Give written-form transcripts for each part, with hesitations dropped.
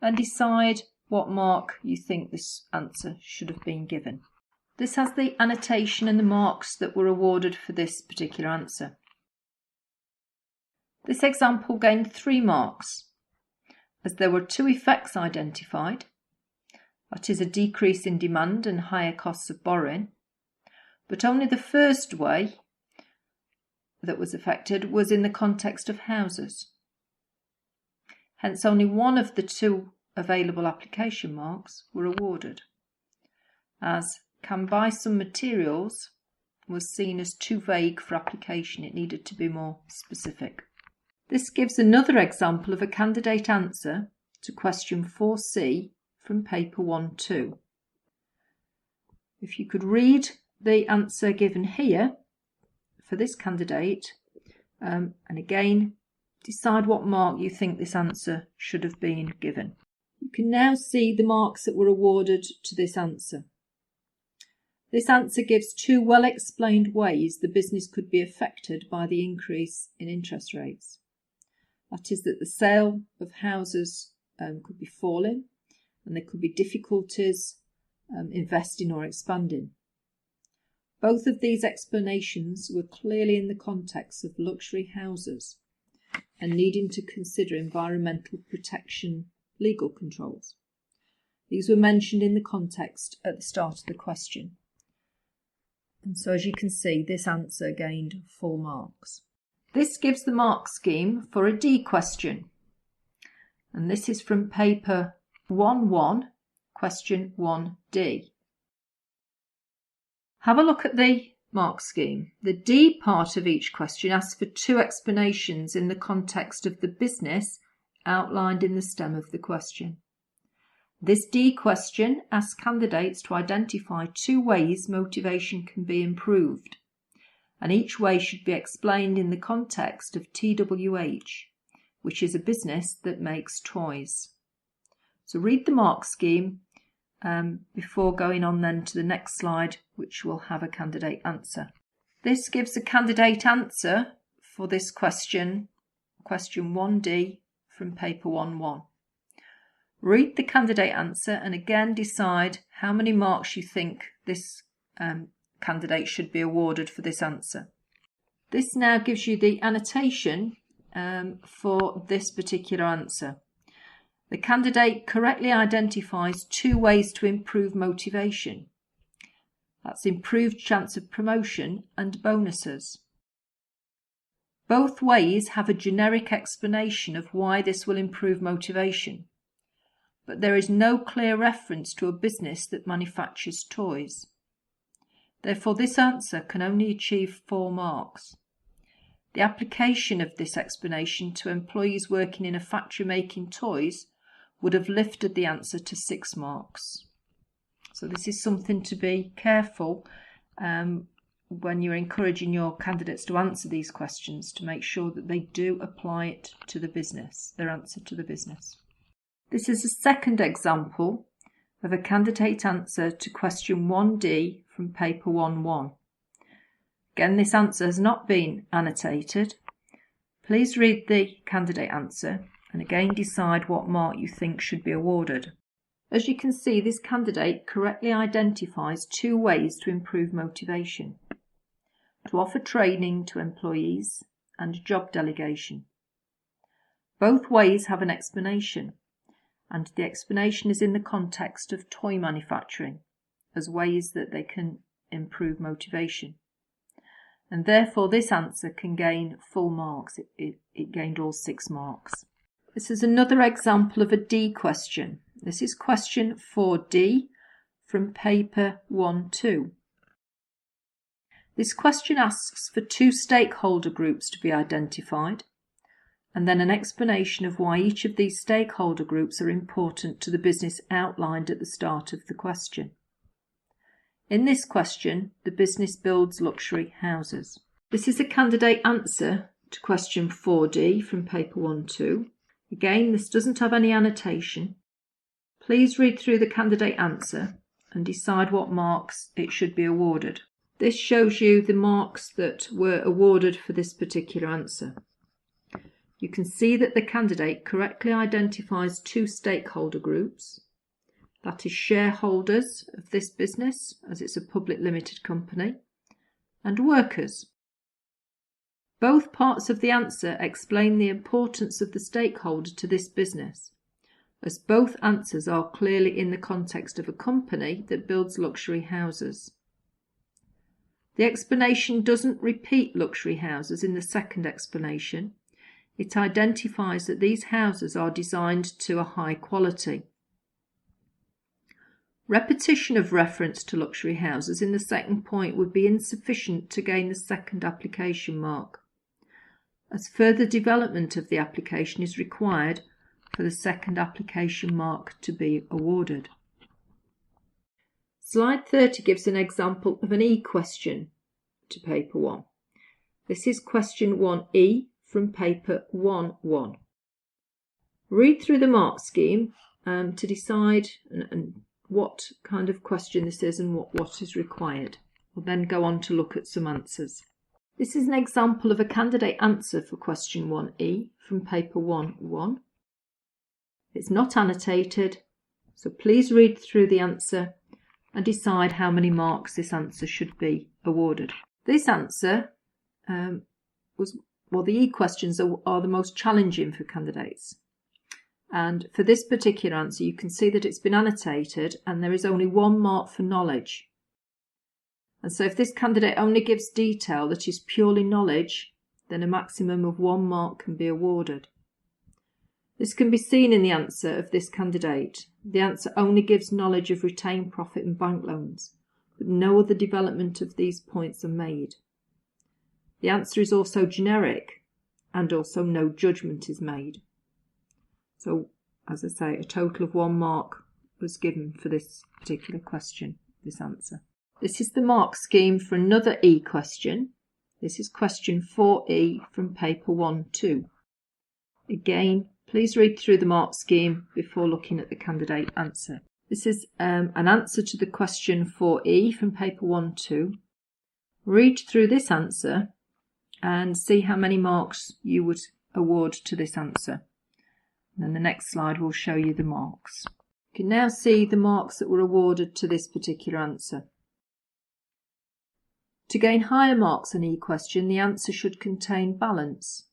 and decide what mark you think this answer should have been given. This has the annotation and the marks that were awarded for this particular answer. This example gained 3 marks, as there were 2 effects identified, that is a decrease in demand and higher costs of borrowing, but only the first way that was affected was in the context of houses. Hence only one of the 2 available application marks were awarded, as "can buy some materials" was seen as too vague for application. It needed to be more specific. This gives another example of a candidate answer to question 4C from paper 1-2. If you could read the answer given here for this candidate, and again decide what mark you think this answer should have been given. You can now see the marks that were awarded to this answer. This answer gives 2 well-explained ways the business could be affected by the increase in interest rates. That is, that the sale of houses could be falling, and there could be difficulties investing or expanding. Both of these explanations were clearly in the context of luxury houses and needing to consider environmental protection legal controls. These were mentioned in the context at the start of the question. And so, as you can see, this answer gained full marks. This gives the mark scheme for a D question. And this is from paper 1-1, question 1D. Have a look at the mark scheme. The D part of each question asks for 2 explanations in the context of the business outlined in the stem of the question. This D question asks candidates to identify 2 ways motivation can be improved, and each way should be explained in the context of TWH, which is a business that makes toys. So read the mark scheme before going on then to the next slide, which will have a candidate answer. This gives a candidate answer for this question, question 1D from paper 1-1. Read the candidate answer and again decide how many marks you think this candidate should be awarded for this answer. This now gives you the annotation for this particular answer. The candidate correctly identifies 2 ways to improve motivation. That's improved chance of promotion and bonuses. Both ways have a generic explanation of why this will improve motivation, but there is no clear reference to a business that manufactures toys. Therefore, this answer can only achieve 4 marks. The application of this explanation to employees working in a factory making toys would have lifted the answer to 6 marks. So this is something to be careful when you're encouraging your candidates to answer these questions, to make sure that they do apply it to the business, their answer to the business. This is a second example of a candidate answer to question 1D from paper 1-1. Again, this answer has not been annotated. Please read the candidate answer and again decide what mark you think should be awarded. As you can see, this candidate correctly identifies 2 ways to improve motivation: to offer training to employees and job delegation. Both ways have an explanation, and the explanation is in the context of toy manufacturing as ways that they can improve motivation. And therefore this answer can gain full marks. It gained all 6 marks. This is another example of a D question. This is question 4D from paper 1-2. This question asks for 2 stakeholder groups to be identified, and then an explanation of why each of these stakeholder groups are important to the business outlined at the start of the question. In this question, the business builds luxury houses. This is a candidate answer to question 4D from paper 1-2. Again, this doesn't have any annotation. Please read through the candidate answer and decide what marks it should be awarded. This shows you the marks that were awarded for this particular answer. you can see that the candidate correctly identifies two stakeholder groups. That is shareholders of this business, as it's a public limited company, and workers. Both parts of the answer explain the importance of the stakeholder to this business, as both answers are clearly in the context of a company that builds luxury houses. The explanation doesn't repeat luxury houses in the second explanation. It identifies that these houses are designed to a high quality. Repetition of reference to luxury houses in the second point would be insufficient to gain the second application mark, as further development of the application is required for the second application mark to be awarded. Slide 30 gives an example of an E question to paper 1. This is question 1E from paper 1-1. Read through the mark scheme to decide what kind of question this is and what is required. We'll then go on to look at some answers. This is an example of a candidate answer for question 1E from paper 1-1. It's not annotated, so please read through the answer and decide how many marks this answer should be awarded. This answer the E questions are the most challenging for candidates. And for this particular answer, you can see that it's been annotated and there is only 1 mark for knowledge. And so if this candidate only gives detail that is purely knowledge, then a maximum of 1 mark can be awarded. This can be seen in the answer of this candidate. The answer only gives knowledge of retained profit and bank loans, but no other development of these points are made. The answer is also generic, and also no judgment is made. So, as I say, a total of 1 mark was given for this particular question, this answer. This is the mark scheme for another E question. This is question 4E from paper 1-2. Again, please read through the mark scheme before looking at the candidate answer. This is an answer to the question 4E from paper 1-2. Read through this answer and see how many marks you would award to this answer. And then the next slide will show you the marks. You can now see the marks that were awarded to this particular answer. To gain higher marks on E question, the answer should contain balance.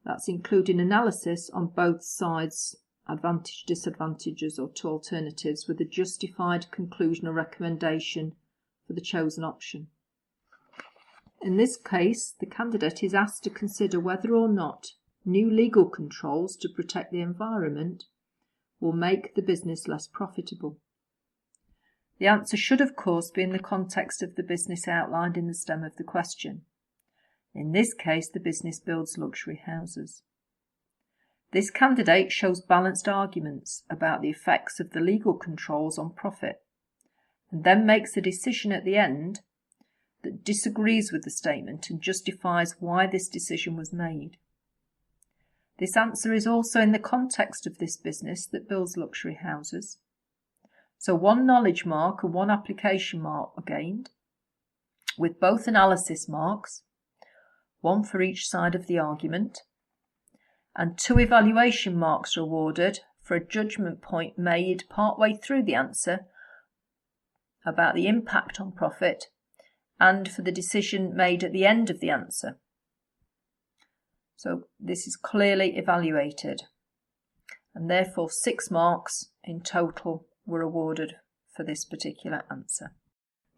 That's including analysis on both sides, advantage, disadvantages or 2 alternatives with a justified conclusion or recommendation for the chosen option. In this case, the candidate is asked to consider whether or not new legal controls to protect the environment will make the business less profitable. The answer should, of course, be in the context of the business outlined in the stem of the question. In this case, the business builds luxury houses. This candidate shows balanced arguments about the effects of the legal controls on profit, and then makes a decision at the end that disagrees with the statement and justifies why this decision was made. This answer is also in the context of this business that builds luxury houses. So 1 knowledge mark and 1 application mark are gained, with both analysis marks, 1 for each side of the argument, and 2 evaluation marks are awarded for a judgment point made partway through the answer about the impact on profit and for the decision made at the end of the answer. So this is clearly evaluated, and therefore 6 marks in total were awarded for this particular answer.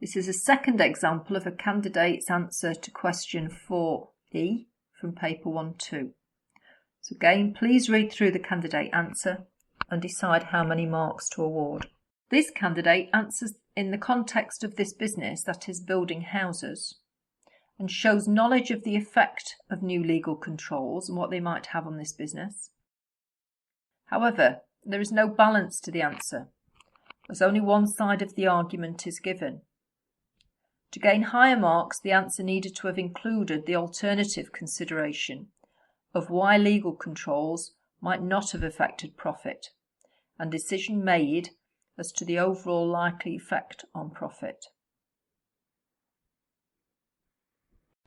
This is a second example of a candidate's answer to question 4E from paper 1-2. So again, please read through the candidate answer and decide how many marks to award. This candidate answers in the context of this business, that is building houses, and shows knowledge of the effect of new legal controls and what they might have on this business. However, there is no balance to the answer, as only 1 side of the argument is given. To gain higher marks, the answer needed to have included the alternative consideration of why legal controls might not have affected profit, and decision made as to the overall likely effect on profit.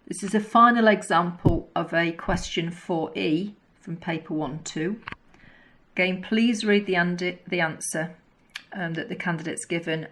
This is a final example of a question 4E from paper 1-2. Again, please read the answer that the candidate's given